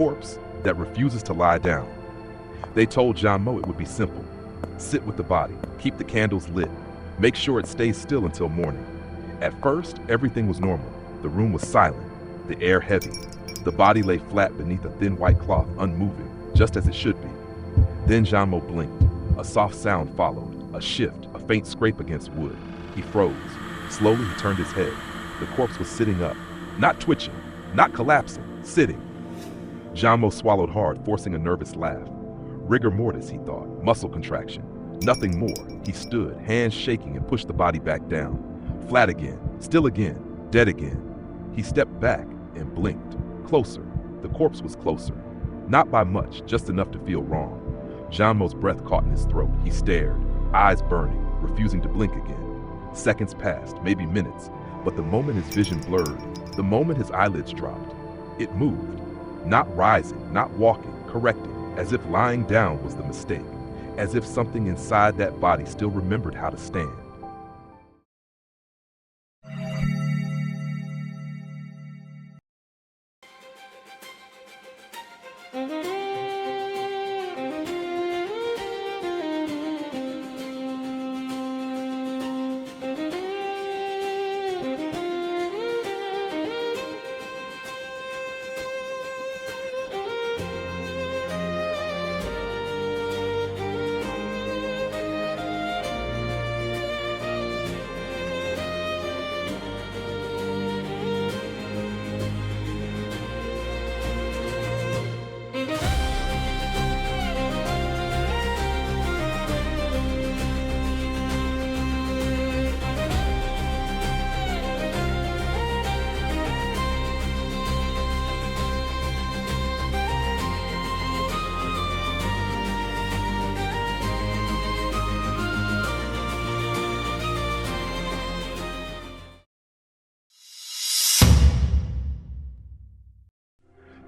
corpse that refuses to lie down. They told Jian Mo it would be simple. Sit with the body, keep the candles lit, make sure it stays still until morning. At first, everything was normal. The room was silent, the air heavy. The body lay flat beneath a thin white cloth, unmoving, just as it should be. Then Jian Mo blinked. A soft sound followed, a shift, a faint scrape against wood. He froze. Slowly, he turned his head. The corpse was sitting up, not twitching, not collapsing, sitting. Jian Mo swallowed hard, forcing a nervous laugh. Rigor mortis, he thought, muscle contraction. Nothing more. He stood, hands shaking, and pushed the body back down. Flat again, still again, dead again. He stepped back and blinked. Closer. The corpse was closer. Not by much, just enough to feel wrong. Jian Mo's breath caught in his throat. He stared, eyes burning, refusing to blink again. Seconds passed, maybe minutes, but the moment his vision blurred, the moment his eyelids dropped, it moved. Not rising, not walking, correcting, as if lying down was the mistake, as if something inside that body still remembered how to stand.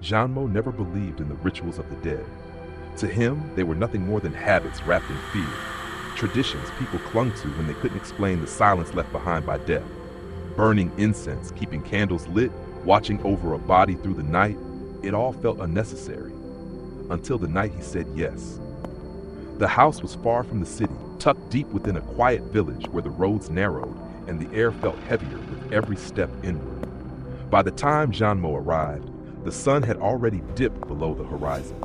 Jian Mo never believed in the rituals of the dead. To him, they were nothing more than habits wrapped in fear, traditions people clung to when they couldn't explain the silence left behind by death. Burning incense, keeping candles lit, watching over a body through the night, it all felt unnecessary. Until the night he said yes. The house was far from the city, tucked deep within a quiet village where the roads narrowed and the air felt heavier with every step inward. By the time Jian Mo arrived, the sun had already dipped below the horizon,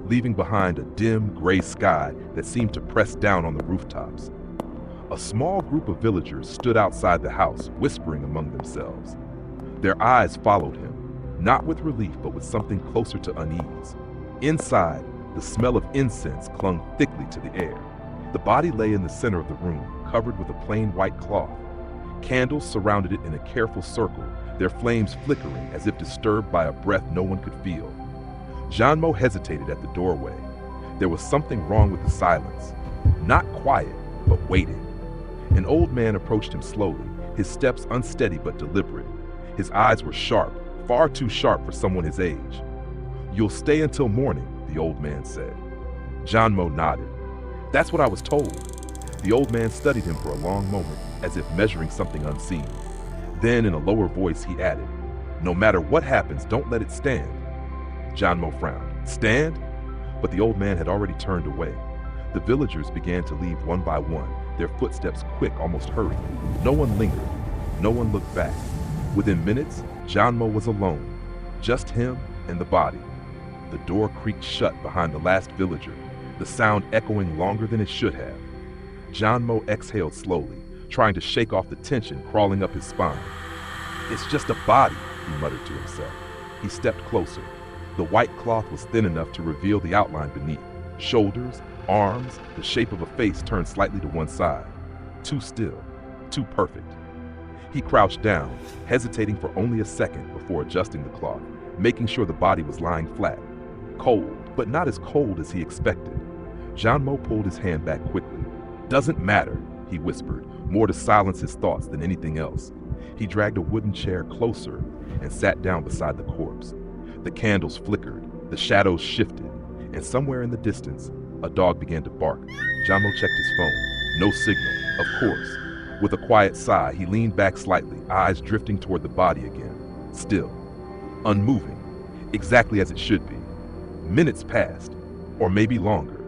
leaving behind a dim, gray sky that seemed to press down on the rooftops. A small group of villagers stood outside the house, whispering among themselves. Their eyes followed him, not with relief but with something closer to unease. Inside, the smell of incense clung thickly to the air. The body lay in the center of the room, covered with a plain white cloth. Candles surrounded it in a careful circle, their flames flickering as if disturbed by a breath no one could feel. Jian Mo hesitated at the doorway. There was something wrong with the silence. Not quiet, but waiting. An old man approached him slowly, his steps unsteady but deliberate. His eyes were sharp, far too sharp for someone his age. "You'll stay until morning," the old man said. Jian Mo nodded. "That's what I was told." The old man studied him for a long moment, as if measuring something unseen. Then, in a lower voice, he added, "No matter what happens, don't let it stand." Jian Mo frowned. "Stand?" But the old man had already turned away. The villagers began to leave one by one, their footsteps quick, almost hurried. No one lingered. No one looked back. Within minutes, Jian Mo was alone. Just him and the body. The door creaked shut behind the last villager, the sound echoing longer than it should have. Jian Mo exhaled slowly, trying to shake off the tension crawling up his spine. "It's just a body," he muttered to himself. He stepped closer. The white cloth was thin enough to reveal the outline beneath. Shoulders, arms, the shape of a face turned slightly to one side. Too still, too perfect. He crouched down, hesitating for only a second before adjusting the cloth, making sure the body was lying flat. Cold, but not as cold as he expected. Jian Mo pulled his hand back quickly. "Doesn't matter," he whispered, more to silence his thoughts than anything else. He dragged a wooden chair closer and sat down beside the corpse. The candles flickered, the shadows shifted, and somewhere in the distance, a dog began to bark. Jian Mo checked his phone. No signal, of course. With a quiet sigh, he leaned back slightly, eyes drifting toward the body again. Still, unmoving, exactly as it should be. Minutes passed, or maybe longer.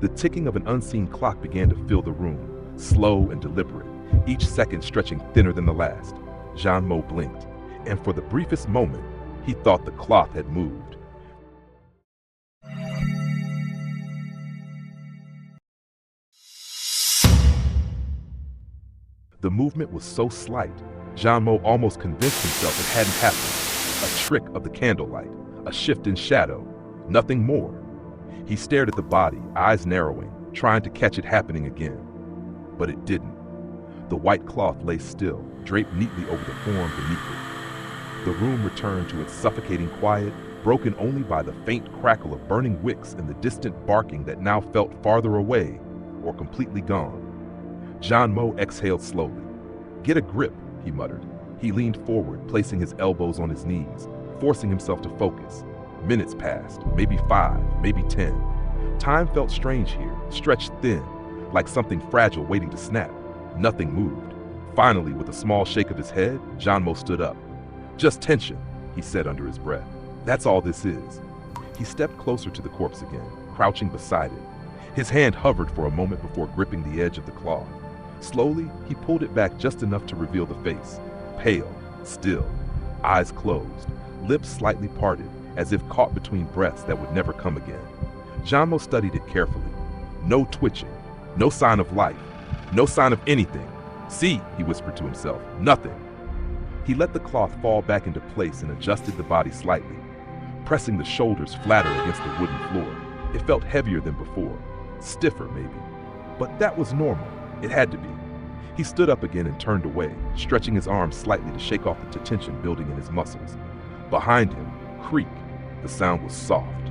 The ticking of an unseen clock began to fill the room, slow and deliberate, each second stretching thinner than the last. Jian Mo blinked, and for the briefest moment, he thought the cloth had moved. The movement was so slight, Jian Mo almost convinced himself it hadn't happened. A trick of the candlelight, a shift in shadow, nothing more. He stared at the body, eyes narrowing, trying to catch it happening again. But it didn't. The white cloth lay still, draped neatly over the form beneath it. The room returned to its suffocating quiet, broken only by the faint crackle of burning wicks and the distant barking that now felt farther away or completely gone. Jian Mo exhaled slowly. "Get a grip," he muttered. He leaned forward, placing his elbows on his knees, forcing himself to focus. Minutes passed, maybe 5, maybe 10. Time felt strange here, stretched thin, like something fragile waiting to snap. Nothing moved. Finally, with a small shake of his head, Jian Mo stood up. "Just tension," he said under his breath. "That's all this is." He stepped closer to the corpse again, crouching beside it. His hand hovered for a moment before gripping the edge of the cloth. Slowly, he pulled it back just enough to reveal the face. Pale, still, eyes closed, lips slightly parted, as if caught between breaths that would never come again. Jian Mo studied it carefully. No twitching, no sign of life, no sign of anything. "See," he whispered to himself, "nothing." He let the cloth fall back into place and adjusted the body slightly, pressing the shoulders flatter against the wooden floor. It felt heavier than before, stiffer maybe. But that was normal. It had to be. He stood up again and turned away, stretching his arms slightly to shake off the tension building in his muscles. Behind him, creak. The sound was soft.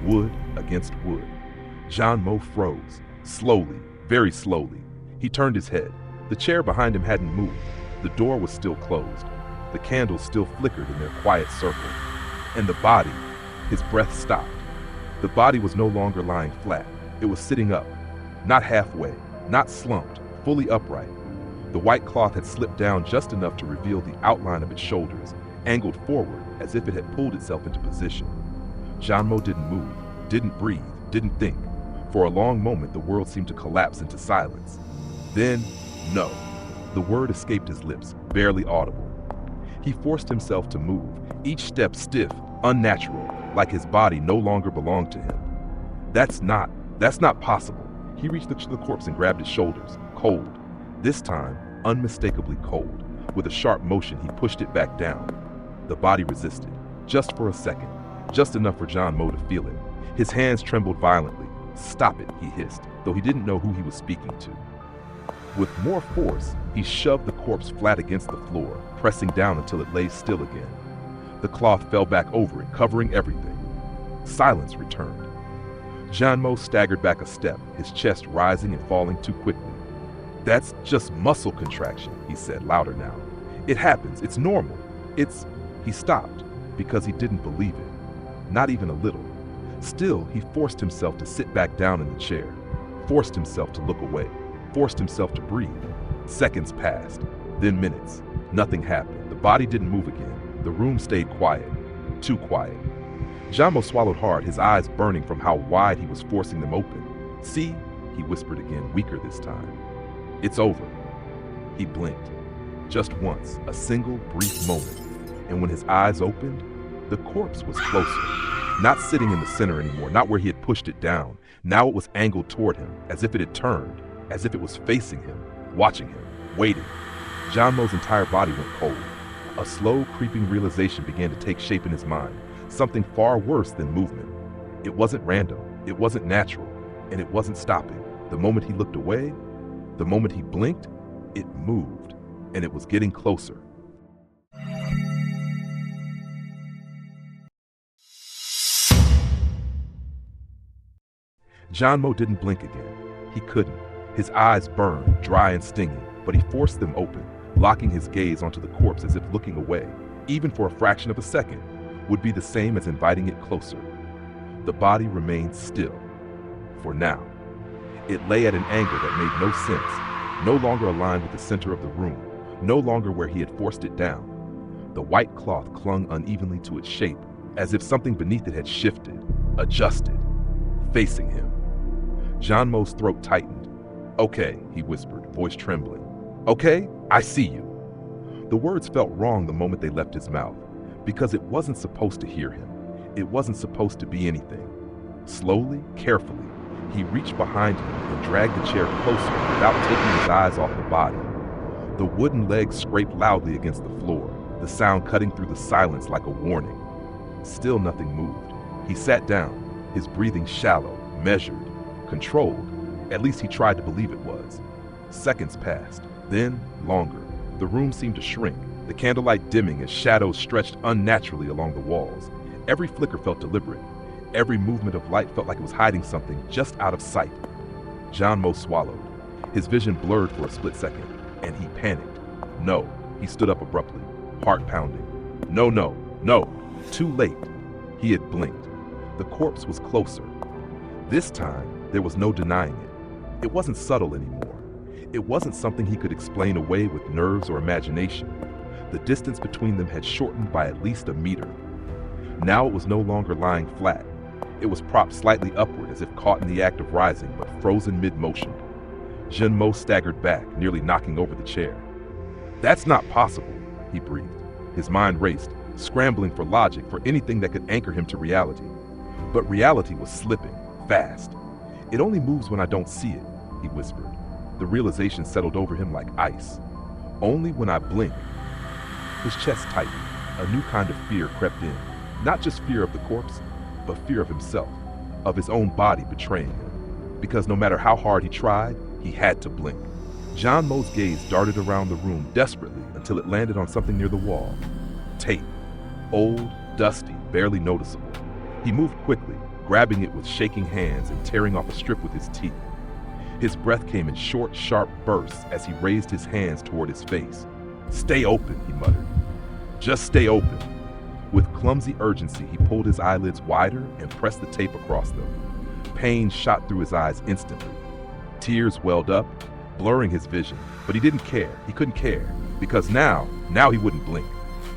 Wood against wood. Jian Mo froze. Slowly, very slowly. He turned his head. The chair behind him hadn't moved. The door was still closed. The candles still flickered in their quiet circle. And the body, his breath stopped. The body was no longer lying flat. It was sitting up. Not halfway, not slumped, fully upright. The white cloth had slipped down just enough to reveal the outline of its shoulders, angled forward as if it had pulled itself into position. Jian Mo didn't move, didn't breathe, didn't think. For a long moment, the world seemed to collapse into silence. Then, no. The word escaped his lips, barely audible. He forced himself to move, each step stiff, unnatural, like his body no longer belonged to him. That's not possible. He reached to the corpse and grabbed its shoulders, cold. This time, unmistakably cold. With a sharp motion, he pushed it back down. The body resisted, just for a second, just enough for Jian Mo to feel it. His hands trembled violently. "Stop it," he hissed, though he didn't know who he was speaking to. With more force, he shoved the corpse flat against the floor, pressing down until it lay still again. The cloth fell back over it, covering everything. Silence returned. Jian Mo staggered back a step, his chest rising and falling too quickly. "That's just muscle contraction," he said, louder now. "It happens, it's normal. He stopped, because he didn't believe it. Not even a little. Still, he forced himself to sit back down in the chair, forced himself to look away, forced himself to breathe. Seconds passed, then minutes. Nothing happened. The body didn't move again. The room stayed quiet, too quiet. Jian Mo swallowed hard, his eyes burning from how wide he was forcing them open. "See," he whispered again, weaker this time. "It's over." He blinked. Just once, a single brief moment. And when his eyes opened, the corpse was closer. Not sitting in the center anymore, not where he had pushed it down. Now it was angled toward him, as if it had turned, as if it was facing him, watching him, waiting. Jian Mo's entire body went cold. A slow, creeping realization began to take shape in his mind, something far worse than movement. It wasn't random, it wasn't natural, and it wasn't stopping. The moment he looked away, the moment he blinked, it moved, and it was getting closer. Jian Mo didn't blink again. He couldn't. His eyes burned, dry and stinging, but he forced them open, locking his gaze onto the corpse as if looking away, even for a fraction of a second, would be the same as inviting it closer. The body remained still. For now. It lay at an angle that made no sense, no longer aligned with the center of the room, no longer where he had forced it down. The white cloth clung unevenly to its shape, as if something beneath it had shifted. adjusted, facing him. Jian Mo's throat tightened. "Okay," he whispered, voice trembling. "Okay, I see you." The words felt wrong the moment they left his mouth, because it wasn't supposed to hear him. It wasn't supposed to be anything. Slowly, carefully, he reached behind him and dragged the chair closer without taking his eyes off the body. The wooden legs scraped loudly against the floor, the sound cutting through the silence like a warning. Still nothing moved. He sat down, his breathing shallow, measured, controlled. At least he tried to believe it was. Seconds passed, then longer. The room seemed to shrink, the candlelight dimming as shadows stretched unnaturally along the walls. Every flicker felt deliberate. Every movement of light felt like it was hiding something just out of sight. Jian Mo swallowed. His vision blurred for a split second, and he panicked. No, he stood up abruptly, heart pounding. No, no, no, too late. He had blinked. The corpse was closer. This time, there was no denying it. It wasn't subtle anymore. It wasn't something he could explain away with nerves or imagination. The distance between them had shortened by at least a meter. Now it was no longer lying flat. It was propped slightly upward as if caught in the act of rising, but frozen mid-motion. Jian Mo staggered back, nearly knocking over the chair. "That's not possible," he breathed. His mind raced, scrambling for logic, for anything that could anchor him to reality. But reality was slipping, fast. "It only moves when I don't see it," he whispered. The realization settled over him like ice. "Only when I blink." His chest tightened. A new kind of fear crept in. Not just fear of the corpse, but fear of himself, of his own body betraying him. Because no matter how hard he tried, he had to blink. Jian Mo's gaze darted around the room desperately until it landed on something near the wall. Tape. Old, dusty, barely noticeable. He moved quickly, grabbing it with shaking hands and tearing off a strip with his teeth. His breath came in short, sharp bursts as he raised his hands toward his face. "Stay open," he muttered. "Just stay open." With clumsy urgency, he pulled his eyelids wider and pressed the tape across them. Pain shot through his eyes instantly. Tears welled up, blurring his vision, but he didn't care. He couldn't care, because now he wouldn't blink.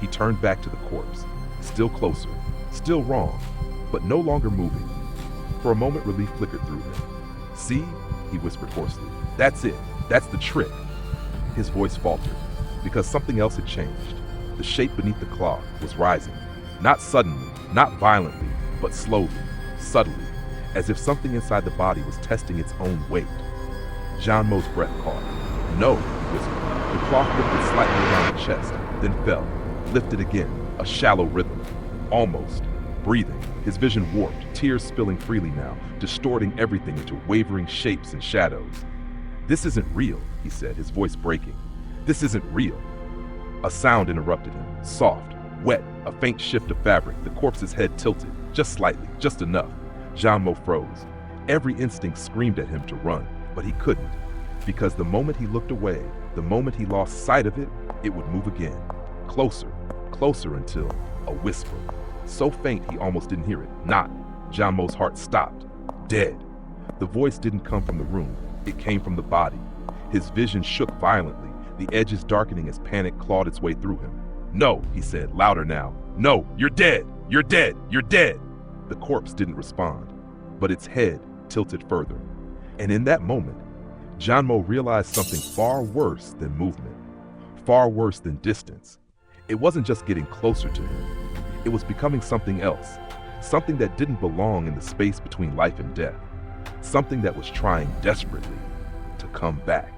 He turned back to the corpse, still closer, still wrong, but no longer moving. For a moment, relief flickered through him. "See?" he whispered hoarsely. "That's it. That's the trick." His voice faltered, because something else had changed. The shape beneath the cloth was rising. Not suddenly, not violently, but slowly, subtly, as if something inside the body was testing its own weight. Jian Mo's breath caught. "No," he whispered. The cloth lifted slightly around the chest, then fell, lifted again, a shallow rhythm. Almost. Breathing, his vision warped, tears spilling freely now, distorting everything into wavering shapes and shadows. "This isn't real," he said, his voice breaking. "This isn't real." A sound interrupted him, soft, wet, a faint shift of fabric, the corpse's head tilted, just slightly, just enough. Jian Mo froze. Every instinct screamed at him to run, but he couldn't, because the moment he looked away, the moment he lost sight of it, it would move again. Closer, closer until a whisper. So faint he almost didn't hear it. Not. Jian Mo's heart stopped. Dead. The voice didn't come from the room. It came from the body. His vision shook violently, the edges darkening as panic clawed its way through him. "No," he said, louder now. "No, you're dead! You're dead! You're dead!" The corpse didn't respond, but its head tilted further. And in that moment, Jian Mo realized something far worse than movement, far worse than distance. It wasn't just getting closer to him. It was becoming something else, something that didn't belong in the space between life and death, something that was trying desperately to come back.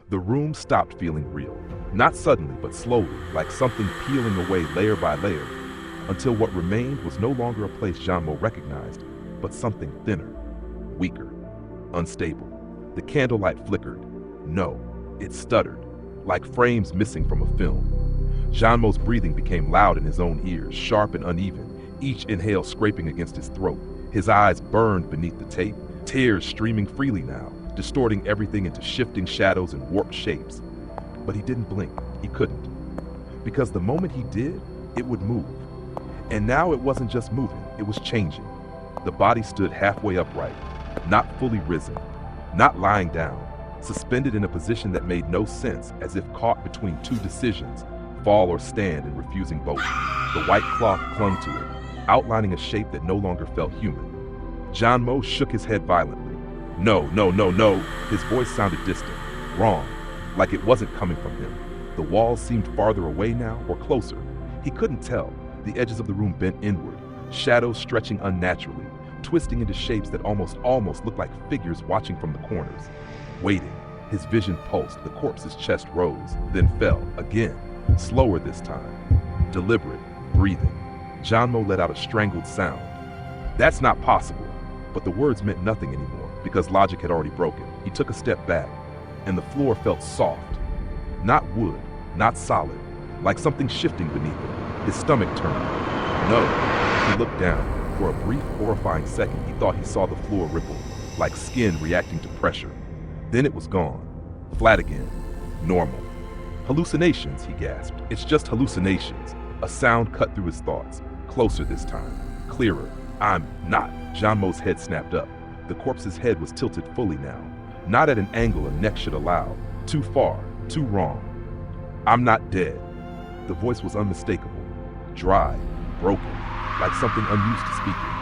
The room stopped feeling real, not suddenly, but slowly, like something peeling away layer by layer, until what remained was no longer a place Jian Mo recognized, but something thinner, weaker, unstable. The candlelight flickered. No, it stuttered, like frames missing from a film. Jian Mo's breathing became loud in his own ears, sharp and uneven, each inhale scraping against his throat. His eyes burned beneath the tape, tears streaming freely now, distorting everything into shifting shadows and warped shapes. But he didn't blink. He couldn't. Because the moment he did, it would move. And now it wasn't just moving, it was changing. The body stood halfway upright, not fully risen, not lying down, suspended in a position that made no sense, as if caught between two decisions, fall or stand, and refusing both. The white cloth clung to it, outlining a shape that no longer felt human. Jian Mo shook his head violently. No, no, no, no. His voice sounded distant, wrong, like it wasn't coming from him. The walls seemed farther away now, or closer. He couldn't tell. The edges of the room bent inward, shadows stretching unnaturally, twisting into shapes that almost looked like figures watching from the corners. Waiting, his vision pulsed. The corpse's chest rose, then fell, again, slower this time. Deliberate, breathing. Jian Mo let out a strangled sound. That's not possible. But the words meant nothing anymore, because logic had already broken. He took a step back, and the floor felt soft. Not wood, not solid, like something shifting beneath him. His stomach turned. No. He looked down. For a brief, horrifying second, he thought he saw the floor ripple, like skin reacting to pressure. Then it was gone. Flat again. Normal. Hallucinations, he gasped. It's just hallucinations. A sound cut through his thoughts. Closer this time. Clearer. I'm not. Jian Mo's head snapped up. The corpse's head was tilted fully now. Not at an angle a neck should allow. Too far. Too wrong. I'm not dead. The voice was unmistakable. Dry. Broken. Like something unused to speaking.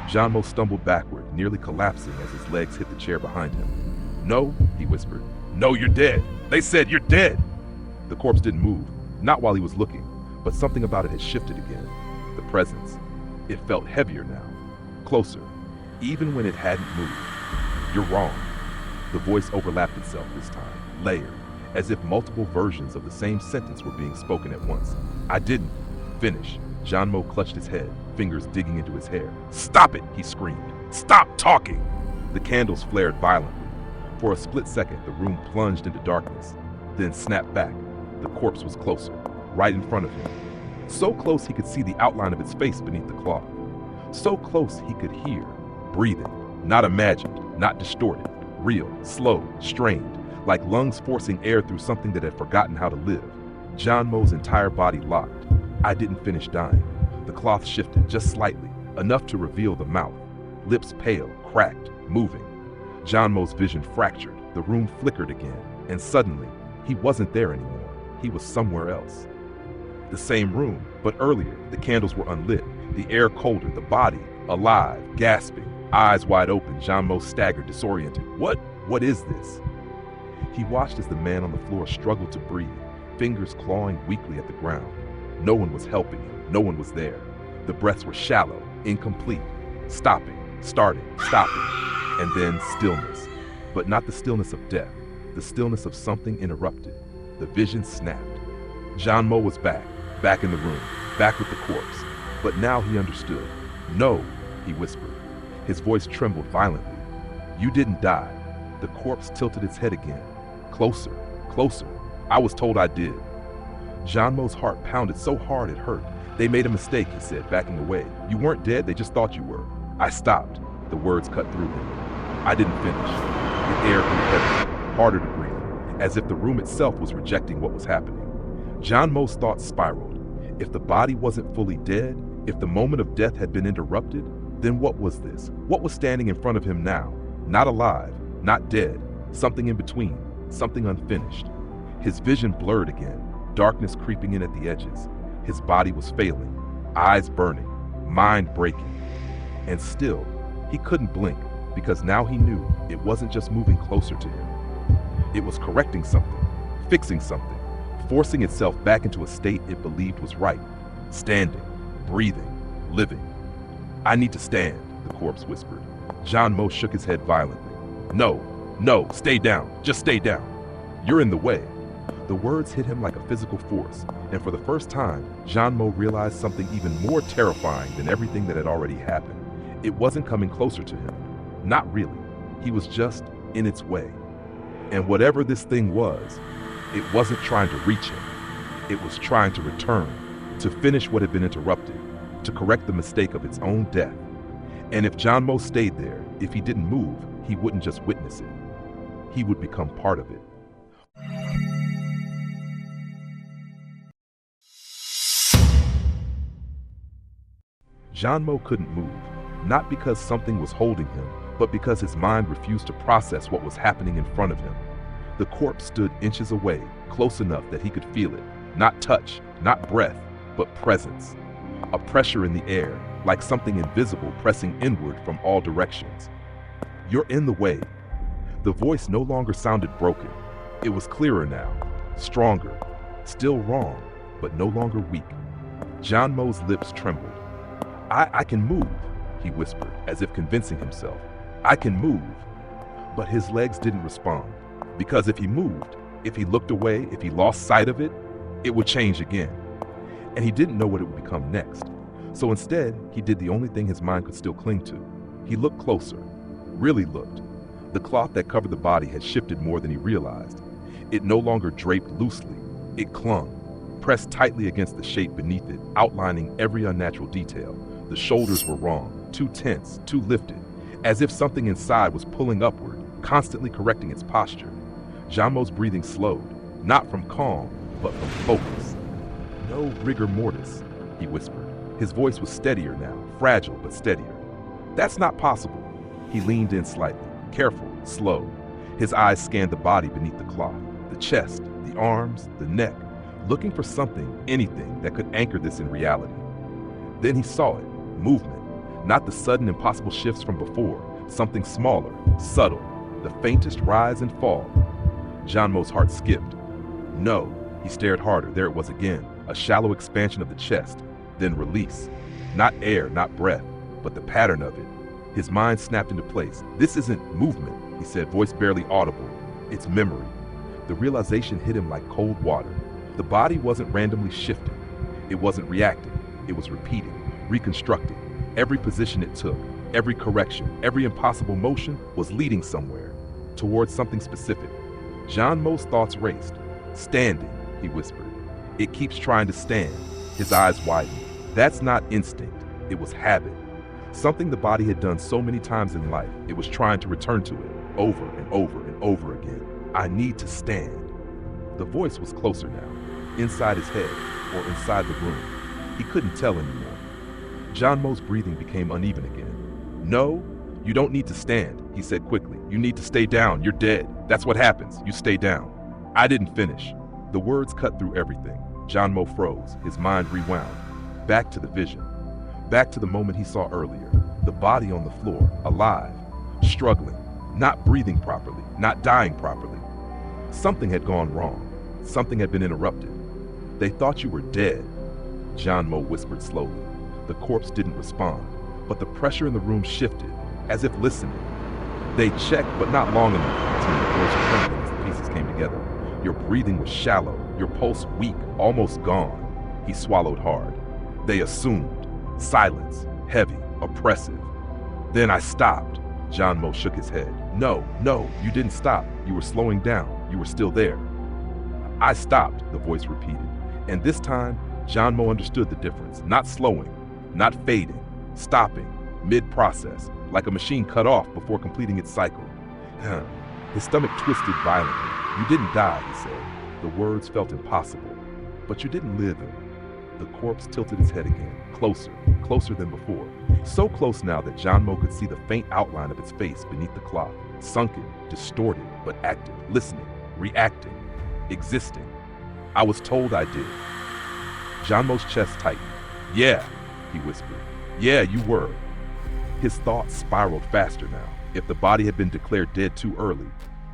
Jian Mo stumbled backward, nearly collapsing as his legs hit the chair behind him. No, he whispered. No, you're dead. They said you're dead. The corpse didn't move, not while he was looking, but something about it had shifted again. The presence. It felt heavier now. Closer, even when it hadn't moved. You're wrong. The voice overlapped itself this time, layered, as if multiple versions of the same sentence were being spoken at once. I didn't. Finish. Jian Mo clutched his head, fingers digging into his hair. Stop it, he screamed. Stop talking! The candles flared violently. For a split second, the room plunged into darkness, then snapped back. The corpse was closer, right in front of him. So close he could see the outline of its face beneath the cloth. So close he could hear, breathing, not imagined, not distorted, real, slow, strained, like lungs forcing air through something that had forgotten how to live. Jian Mo's entire body locked. I didn't finish dying. The cloth shifted just slightly, enough to reveal the mouth. Lips pale, cracked, moving. Jian Mo's vision fractured. The room flickered again, and suddenly, he wasn't there anymore. He was somewhere else. The same room, but earlier, the candles were unlit, the air colder, the body alive, gasping, eyes wide open. Jian Mo staggered, disoriented. What is this? He watched as the man on the floor struggled to breathe, fingers clawing weakly at the ground. No one was helping him. No one was there. The breaths were shallow, incomplete, stopping, starting, stopping, and then stillness. But not the stillness of death, the stillness of something interrupted. The vision snapped. Jian Mo was back in the room, back with the corpse. But now he understood. No, he whispered. His voice trembled violently. You didn't die. The corpse tilted its head again. Closer, closer. I was told I did. Jian Mo's heart pounded so hard it hurt. They made a mistake, he said, backing away. You weren't dead, they just thought you were. I stopped. The words cut through him. I didn't finish. The air grew heavier, harder to breathe, as if the room itself was rejecting what was happening. Jian Mo's thoughts spiraled. If the body wasn't fully dead, if the moment of death had been interrupted, then what was this? What was standing in front of him now? Not alive, not dead, something in between, something unfinished. His vision blurred again, darkness creeping in at the edges. His body was failing, eyes burning, mind breaking. And still, he couldn't blink, because now he knew it wasn't just moving closer to him. It was correcting something, fixing something, forcing itself back into a state it believed was right. Standing, breathing, living. I need to stand, the corpse whispered. Jian Mo shook his head violently. No, stay down, just stay down. You're in the way. The words hit him like a physical force, and for the first time, Jian Mo realized something even more terrifying than everything that had already happened. It wasn't coming closer to him. Not really. He was just in its way. And whatever this thing was, it wasn't trying to reach him. It was trying to return, to finish what had been interrupted, to correct the mistake of its own death. And if Jian Mo stayed there, if he didn't move, he wouldn't just witness it. He would become part of it. Jian Mo couldn't move, not because something was holding him, but because his mind refused to process what was happening in front of him. The corpse stood inches away, close enough that he could feel it. Not touch, not breath, but presence. A pressure in the air, like something invisible pressing inward from all directions. "You're in the way." The voice no longer sounded broken. It was clearer now, stronger, still wrong, but no longer weak. Jian Mo's lips trembled. I can move," he whispered, as if convincing himself. "I can move." But his legs didn't respond, because if he moved, if he looked away, if he lost sight of it, it would change again. And he didn't know what it would become next. So instead, he did the only thing his mind could still cling to. He looked closer, really looked. The cloth that covered the body had shifted more than he realized. It no longer draped loosely. It clung, pressed tightly against the shape beneath it, outlining every unnatural detail. The shoulders were wrong, too tense, too lifted, as if something inside was pulling upward, constantly correcting its posture. Jian Mo's breathing slowed, not from calm, but from focus. "No rigor mortis," he whispered. His voice was steadier now, fragile but steadier. "That's not possible." He leaned in slightly, careful, slow. His eyes scanned the body beneath the cloth, the chest, the arms, the neck, looking for something, anything that could anchor this in reality. Then he saw it, movement, not the sudden impossible shifts from before, something smaller, subtle, the faintest rise and fall. Jian Mo's heart skipped. No, he stared harder. There it was again, a shallow expansion of the chest, then release. Not air, not breath, but the pattern of it. His mind snapped into place. "This isn't movement," he said, voice barely audible. "It's memory." The realization hit him like cold water. The body wasn't randomly shifting. It wasn't reacting. It was repeating, reconstructing. Every position it took, every correction, every impossible motion was leading somewhere, towards something specific. Jian Mo's thoughts raced. "Standing," he whispered. "It keeps trying to stand." His eyes widened. That's not instinct. It was habit. Something the body had done so many times in life, it was trying to return to it, over and over and over again. "I need to stand." The voice was closer now, inside his head, or inside the room. He couldn't tell anymore. Jian Mo's breathing became uneven again. "No, you don't need to stand," he said quickly. "You need to stay down. You're dead. That's what happens. You stay down." "I didn't finish." The words cut through everything. Jian Mo froze, his mind rewound. Back to the vision. Back to the moment he saw earlier. The body on the floor, alive, struggling, not breathing properly, not dying properly. Something had gone wrong. Something had been interrupted. "They thought you were dead," Jian Mo whispered slowly. The corpse didn't respond, but the pressure in the room shifted, as if listening. "They checked, but not long enough," continued, voice trembling as the pieces came together. "Your breathing was shallow, your pulse weak, almost gone." He swallowed hard. "They assumed." Silence, heavy, oppressive. "Then I stopped." Jian Mo shook his head. No, you didn't stop. You were slowing down. You were still there." "I stopped," the voice repeated. And this time, Jian Mo understood the difference. Not slowing, not fading, stopping, mid-process, like a machine cut off before completing its cycle. His stomach twisted violently. "You didn't die," he said. The words felt impossible. "But you didn't live in." The corpse tilted his head again, closer, closer than before. So close now that Jian Mo could see the faint outline of its face beneath the cloth, sunken, distorted, but active, listening, reacting, existing. "I was told I did." Jian Mo's chest tightened. "Yeah," he whispered. "Yeah, you were." His thoughts spiraled faster now. If the body had been declared dead too early,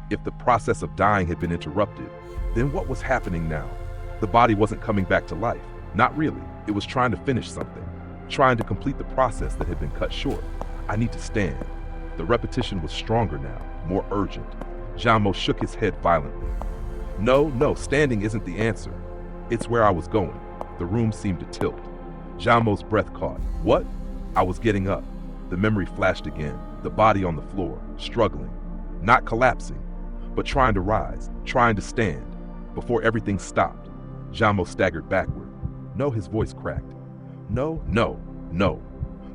if the process of dying had been interrupted, then what was happening now? The body wasn't coming back to life. Not really. It was trying to finish something, trying to complete the process that had been cut short. "I need to stand." The repetition was stronger now, more urgent. Jian Mo shook his head violently. No, standing isn't the answer. It's where I was going." The room seemed to tilt. Jian Mo's breath caught. "What?" "I was getting up." The memory flashed again, the body on the floor, struggling, not collapsing, but trying to rise, trying to stand. Before everything stopped, Jian Mo staggered backward. "No," his voice cracked. No.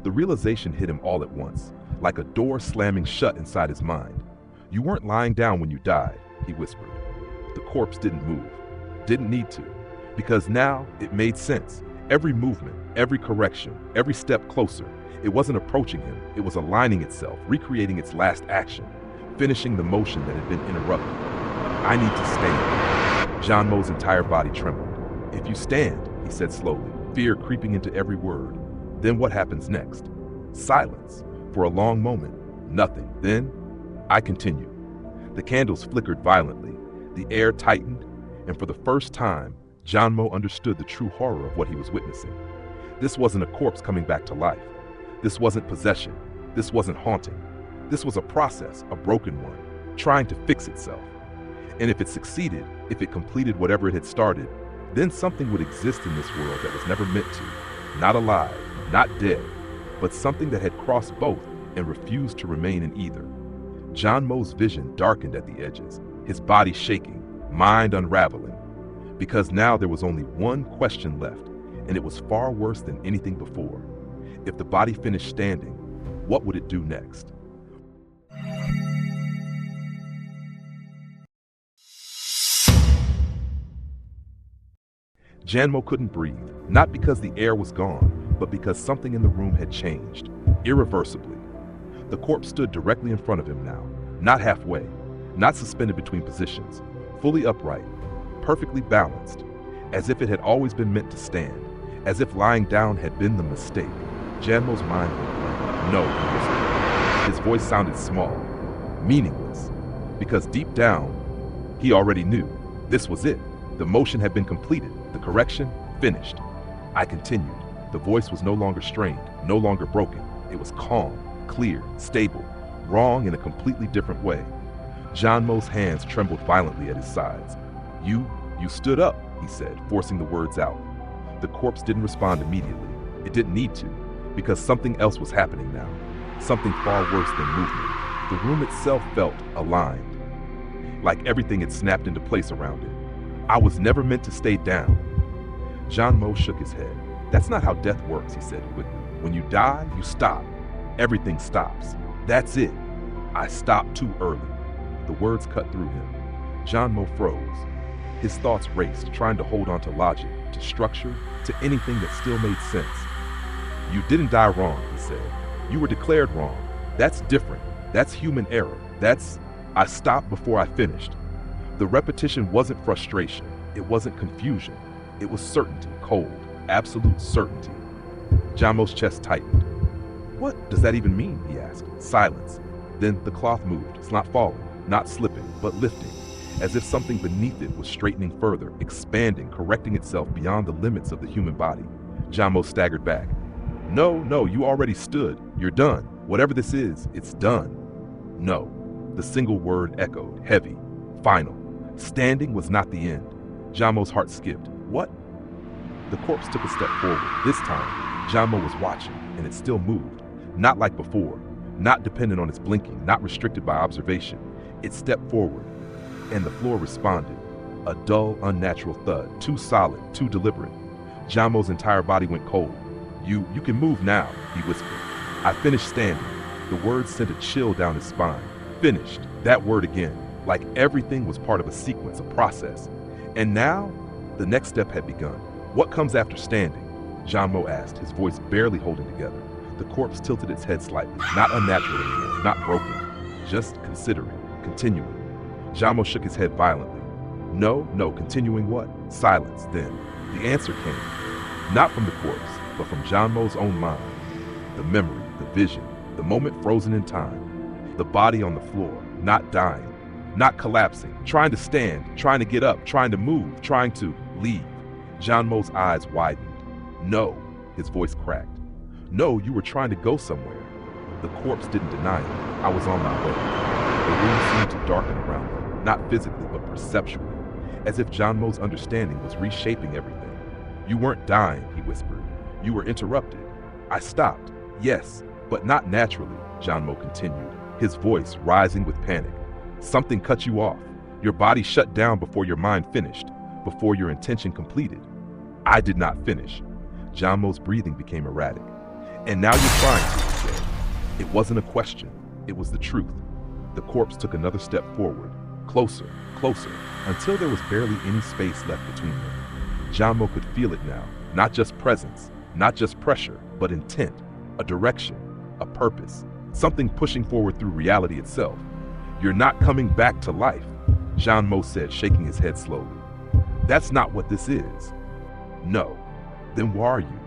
The realization hit him all at once, like a door slamming shut inside his mind. "You weren't lying down when you died," he whispered. The corpse didn't move, didn't need to, because now it made sense. Every movement, every correction, every step closer, It wasn't approaching him, it was aligning itself, recreating its last action, finishing the motion that had been interrupted. I need to stand. Jian Mo's entire body trembled. If you stand, he said slowly, fear creeping into every word. Then what happens next? Silence. For a long moment, nothing. Then, I continued. The candles flickered violently, the air tightened, and for the first time, Jian Mo understood the true horror of what he was witnessing. This wasn't a corpse coming back to life. This wasn't possession. This wasn't haunting. This was a process, a broken one, trying to fix itself. And if it succeeded, if it completed whatever it had started, then something would exist in this world that was never meant to. Not alive, not dead, but something that had crossed both and refused to remain in either. Jian Mo's vision darkened at the edges, his body shaking, mind unraveling. Because now there was only one question left, and it was far worse than anything before. If the body finished standing, what would it do next? Jian Mo couldn't breathe, not because the air was gone, but because something in the room had changed, irreversibly. The corpse stood directly in front of him now, not halfway, not suspended between positions, fully upright, perfectly balanced, as if it had always been meant to stand, as if lying down had been the mistake. Jian Mo's mind went blank. No, he whispered. His voice sounded small, meaningless, because deep down, he already knew this was it. The motion had been completed, the correction finished. I continued. The voice was no longer strained, no longer broken. It was calm, clear, stable, wrong in a completely different way. Jian Mo's hands trembled violently at his sides. You stood up, he said, forcing the words out. The corpse didn't respond immediately. It didn't need to, because something else was happening now. Something far worse than movement. The room itself felt aligned, like everything had snapped into place around it. I was never meant to stay down. Jian Mo shook his head. That's not how death works, he said quickly. When you die, you stop. Everything stops. That's it. I stopped too early. The words cut through him. Jian Mo froze. His thoughts raced, trying to hold on to logic, to structure, to anything that still made sense. You didn't die wrong, he said. You were declared wrong. That's different. That's human error. I stopped before I finished. The repetition wasn't frustration. It wasn't confusion. It was certainty, cold, absolute certainty. Jian Mo's chest tightened. What does that even mean, he asked. Silence. Then the cloth moved. It's not falling, not slipping, but lifting, as if something beneath it was straightening further, expanding, correcting itself beyond the limits of the human body. Jian Mo staggered back. No, you already stood. You're done. Whatever this is, it's done. No. The single word echoed, heavy, final. Standing was not the end. Jian Mo's heart skipped. What? The corpse took a step forward. This time, Jian Mo was watching, and it still moved. Not like before, not dependent on its blinking, not restricted by observation. It stepped forward, and the floor responded. A dull, unnatural thud, too solid, too deliberate. Jian Mo's entire body went cold. You can move now, he whispered. I finished standing. The words sent a chill down his spine. Finished. That word again. Like everything was part of a sequence, a process. And now, the next step had begun. What comes after standing? Jian Mo asked, his voice barely holding together. The corpse tilted its head slightly, not unnatural anymore, not broken, just considering, continuing. Jian Mo shook his head violently. No, continuing what? Silence, then. The answer came, not from the corpse, but from Jian Mo's own mind. The memory, the vision, the moment frozen in time. The body on the floor, not dying, not collapsing, trying to stand, trying to get up, trying to move, trying to leave. Jian Mo's eyes widened. No, his voice cracked. No, you were trying to go somewhere. The corpse didn't deny it. I was on my way. The room seemed to darken around them, not physically, but perceptually, as if Jian Mo's understanding was reshaping everything. You weren't dying, he whispered. You were interrupted. I stopped, yes, but not naturally, Jian Mo continued, his voice rising with panic. Something cut you off. Your body shut down before your mind finished, before your intention completed. I did not finish. Jian Mo's breathing became erratic. And now you're trying to, he said. It wasn't a question. It was the truth. The corpse took another step forward, closer, until there was barely any space left between them. Jian Mo could feel it now, not just presence, not just pressure, but intent, a direction, a purpose, something pushing forward through reality itself. "You're not coming back to life," Jian Mo said, shaking his head slowly. "That's not what this is." "No." "Then why are you?"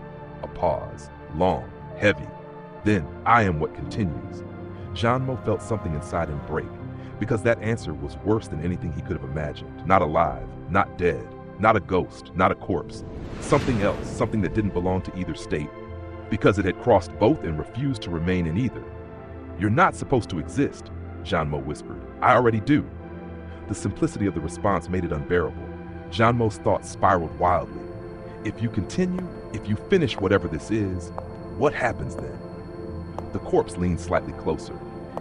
A pause, long, heavy. Then, "I am what continues." Jian Mo felt something inside him break, because that answer was worse than anything he could have imagined. Not alive, not dead, not a ghost, not a corpse. Something else, something that didn't belong to either state, because it had crossed both and refused to remain in either. "You're not supposed to exist," Jian Mo whispered. "I already do." The simplicity of the response made it unbearable. Jian Mo's thoughts spiraled wildly. If you continue, if you finish whatever this is, what happens then? The corpse leaned slightly closer,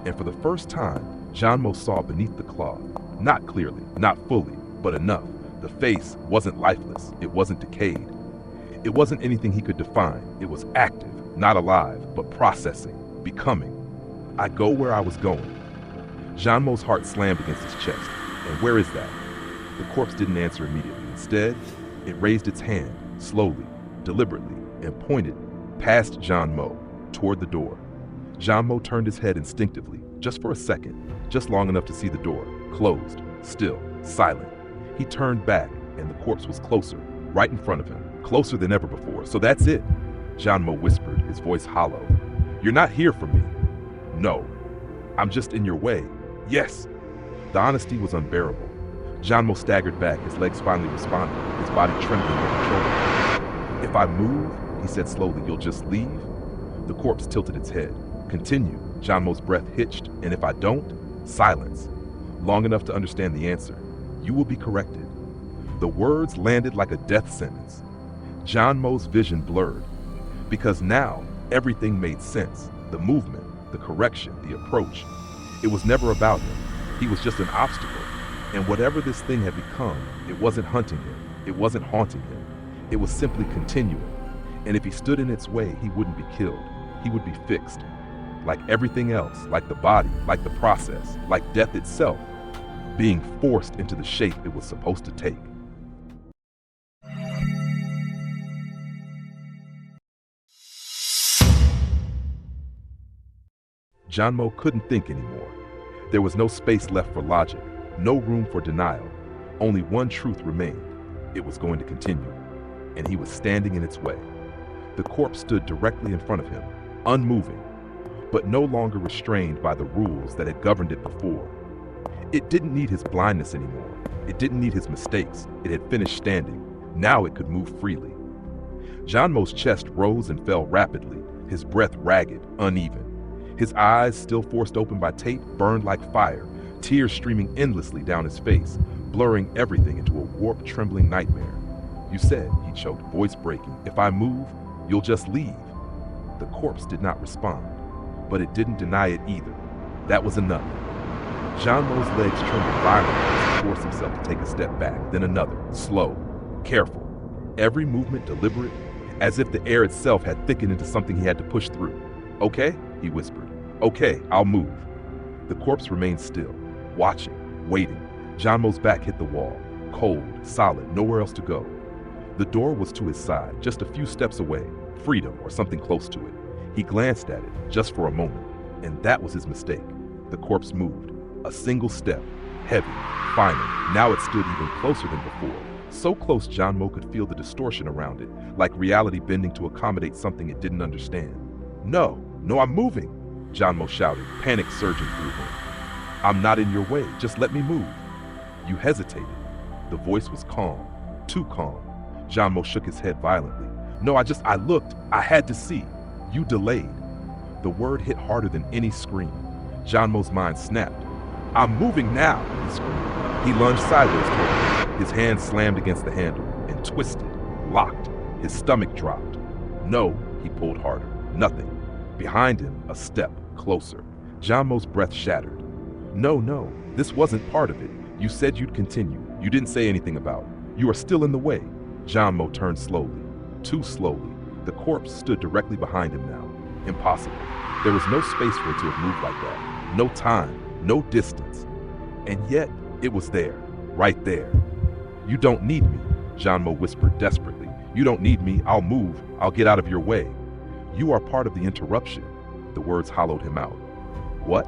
and for the first time, Jian Mo saw beneath the cloth. Not clearly, not fully, but enough. The face wasn't lifeless, it wasn't decayed. It wasn't anything he could define. It was active, not alive, but processing, becoming. "I go where I was going." Jian Mo's heart slammed against his chest. "And where is that?" The corpse didn't answer immediately. Instead, it raised its hand, slowly, deliberately, and pointed past Jian Mo, toward the door. Jian Mo turned his head instinctively, just for a second, just long enough to see the door, closed, still, silent. He turned back, and the corpse was closer, right in front of him, closer than ever before. "So that's it," Jian Mo whispered, his voice hollow. "You're not here for me." "No. I'm just in your way." "Yes." The honesty was unbearable. Jian Mo staggered back, his legs finally responding, his body trembling uncontrollably. "If I move," he said slowly, "you'll just leave?" The corpse tilted its head. "Continue." Jian Mo's breath hitched, "And if I don't?" Silence. Long enough to understand the answer. "You will be corrected." The words landed like a death sentence. Jian Mo's vision blurred, because now everything made sense. The movement, the correction, the approach. It was never about him. He was just an obstacle. And whatever this thing had become, it wasn't hunting him. It wasn't haunting him. It was simply continuing. And if he stood in its way, he wouldn't be killed. He would be fixed. Like everything else, like the body, like the process, like death itself, being forced into the shape it was supposed to take. Jian Mo couldn't think anymore. There was no space left for logic, no room for denial. Only one truth remained. It was going to continue, and he was standing in its way. The corpse stood directly in front of him, unmoving, but no longer restrained by the rules that had governed it before. It didn't need his blindness anymore. It didn't need his mistakes. It had finished standing. Now it could move freely. Jian Mo's chest rose and fell rapidly, his breath ragged, uneven. His eyes, still forced open by tape, burned like fire, tears streaming endlessly down his face, blurring everything into a warped, trembling nightmare. "You said," he choked, voice breaking, "if I move, you'll just leave." The corpse did not respond, but it didn't deny it either. That was enough. Jian Mo's legs trembled violently as he forced himself to take a step back, then another, slow, careful. Every movement deliberate, as if the air itself had thickened into something he had to push through. "Okay," he whispered. "Okay, I'll move." The corpse remained still, watching, waiting. Jian Mo's back hit the wall, cold, solid, nowhere else to go. The door was to his side, just a few steps away, freedom or something close to it. He glanced at it, just for a moment, and that was his mistake. The corpse moved, a single step, heavy, final. Now it stood even closer than before, so close Jian Mo could feel the distortion around it, like reality bending to accommodate something it didn't understand. "No, no, I'm moving," Jian Mo shouted, panic surging through him. "I'm not in your way, just let me move." "You hesitated." The voice was calm, too calm. Jian Mo shook his head violently. "No, I looked, I had to see. You delayed." The word hit harder than any scream. Jian Mo's mind snapped. "I'm moving now," he screamed. He lunged sideways toward him. His hand slammed against the handle and twisted, locked. His stomach dropped. "No," he pulled harder. Nothing. Behind him, a step, closer. Jian Mo's breath shattered. No, this wasn't part of it. You said you'd continue. You didn't say anything about it. You are still in the way." Jian Mo turned slowly, too slowly. The corpse stood directly behind him now. Impossible. There was no space for it to have moved like that. No time, no distance. And yet, it was there, right there. "You don't need me," Jian Mo whispered desperately. "You don't need me. I'll move. I'll get out of your way." You are part of the interruption. The words hollowed him out. What?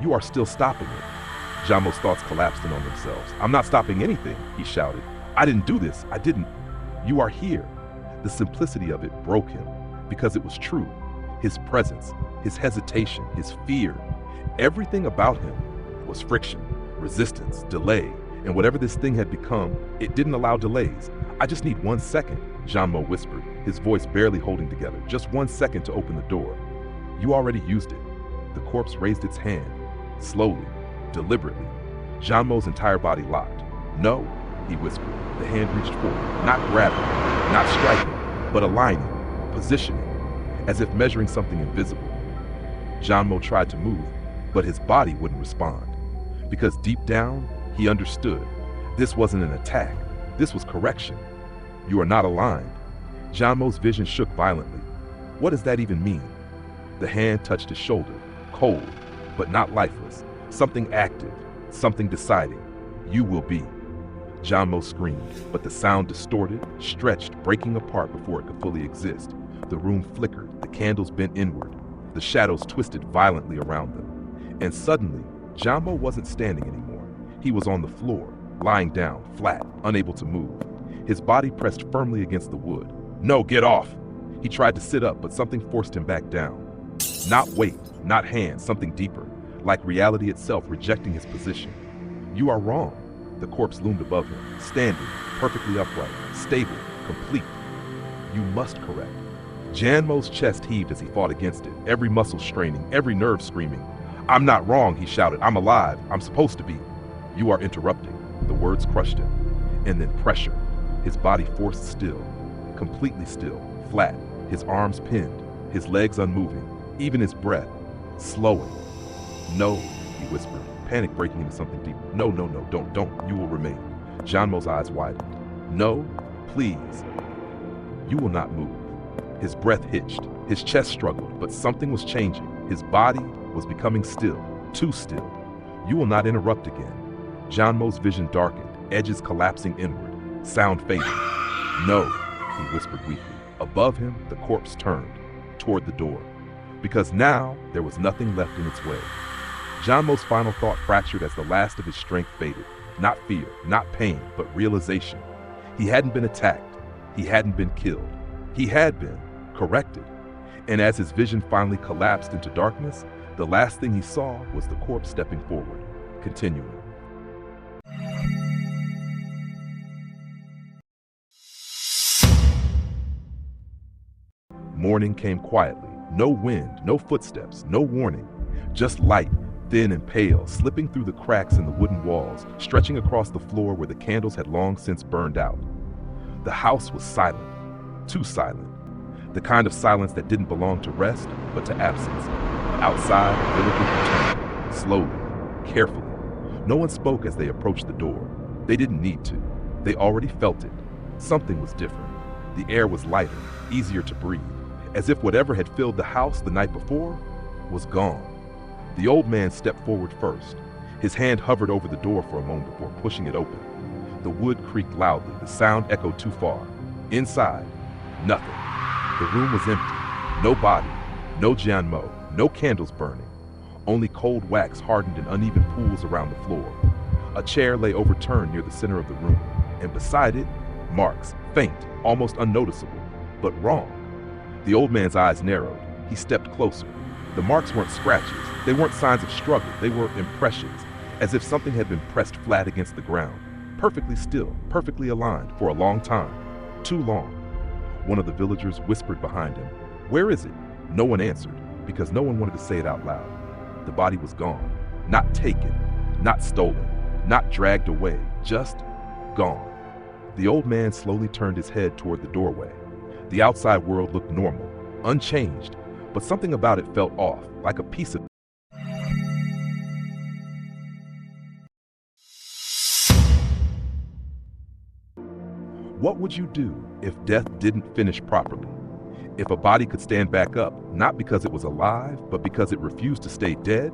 You are still stopping it. Jian Mo's thoughts collapsed in on themselves. I'm not stopping anything, he shouted. I didn't do this. I didn't. You are here. The simplicity of it broke him because it was true. His presence, his hesitation, his fear, everything about him was friction, resistance, delay, and whatever this thing had become, it didn't allow delays. I just need 1 second, Jian Mo whispered, his voice barely holding together. Just 1 second to open the door. You already used it. The corpse raised its hand, slowly, deliberately. Jian Mo's entire body locked. No, he whispered. The hand reached forward, not grabbing, not striking, but aligning, positioning, as if measuring something invisible. Jian Mo tried to move, but his body wouldn't respond. Because deep down, he understood. This wasn't an attack. This was correction. You are not aligned. Jian Mo's vision shook violently. What does that even mean? The hand touched his shoulder, cold, but not lifeless. Something active, something deciding. You will be. Jian Mo screamed, but the sound distorted, stretched, breaking apart before it could fully exist. The room flickered, the candles bent inward, the shadows twisted violently around them. And suddenly, Jian Mo wasn't standing anymore. He was on the floor, lying down, flat, unable to move. His body pressed firmly against the wood. No, get off! He tried to sit up, but something forced him back down. Not weight, not hands, something deeper, like reality itself rejecting his position. You are wrong. The corpse loomed above him, standing, perfectly upright, stable, complete. You must correct. Jian Mo's chest heaved as he fought against it, every muscle straining, every nerve screaming. I'm not wrong, he shouted. I'm alive. I'm supposed to be. You are interrupting. The words crushed him. And then pressure. His body forced still, completely still, flat, his arms pinned, his legs unmoving, even his breath slowing. No, he whispered, panic breaking into something deeper. No, no, no, don't, you will remain. Jian Mo's eyes widened. No, please. You will not move. His breath hitched, his chest struggled, but something was changing. His body was becoming still, too still. You will not interrupt again. Jian Mo's vision darkened, edges collapsing inward, sound fading. No, he whispered weakly. Above him, the corpse turned, toward the door. Because now, there was nothing left in its way. Jian Mo's final thought fractured as the last of his strength faded. Not fear, not pain, but realization. He hadn't been attacked. He hadn't been killed. He had been corrected. And as his vision finally collapsed into darkness, the last thing he saw was the corpse stepping forward, continuing. Morning came quietly. No wind, no footsteps, no warning. Just light, thin and pale, slipping through the cracks in the wooden walls, stretching across the floor where the candles had long since burned out. The house was silent, too silent. The kind of silence that didn't belong to rest, but to absence. Outside, villagers returned, slowly, carefully. No one spoke as they approached the door. They didn't need to. They already felt it. Something was different. The air was lighter, easier to breathe, as if whatever had filled the house the night before was gone. The old man stepped forward first. His hand hovered over the door for a moment before pushing it open. The wood creaked loudly, the sound echoed too far. Inside, nothing. The room was empty. No body, no Jian Mo, no candles burning. Only cold wax hardened in uneven pools around the floor. A chair lay overturned near the center of the room, and beside it, marks, faint, almost unnoticeable, but wrong. The old man's eyes narrowed. He stepped closer. The marks weren't scratches. They weren't signs of struggle. They were impressions, as if something had been pressed flat against the ground. Perfectly still, perfectly aligned, for a long time. Too long. One of the villagers whispered behind him, "Where is it?" No one answered, because no one wanted to say it out loud. The body was gone. Not taken, not stolen, not dragged away, just gone. The old man slowly turned his head toward the doorway. The outside world looked normal, unchanged, but something about it felt off, like a piece of What would you do if death didn't finish properly? If a body could stand back up, not because it was alive, but because it refused to stay dead?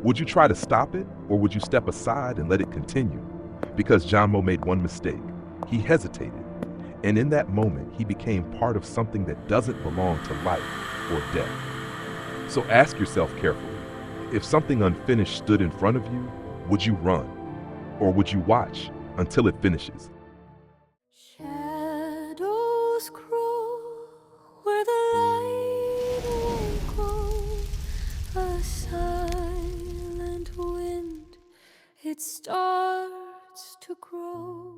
Would you try to stop it, or would you step aside and let it continue? Because Jian Mo made one mistake. He hesitated. And in that moment, he became part of something that doesn't belong to life or death. So ask yourself carefully, if something unfinished stood in front of you, would you run? Or would you watch until it finishes? Shadows crawl where the light won't go. A silent wind, it starts to grow.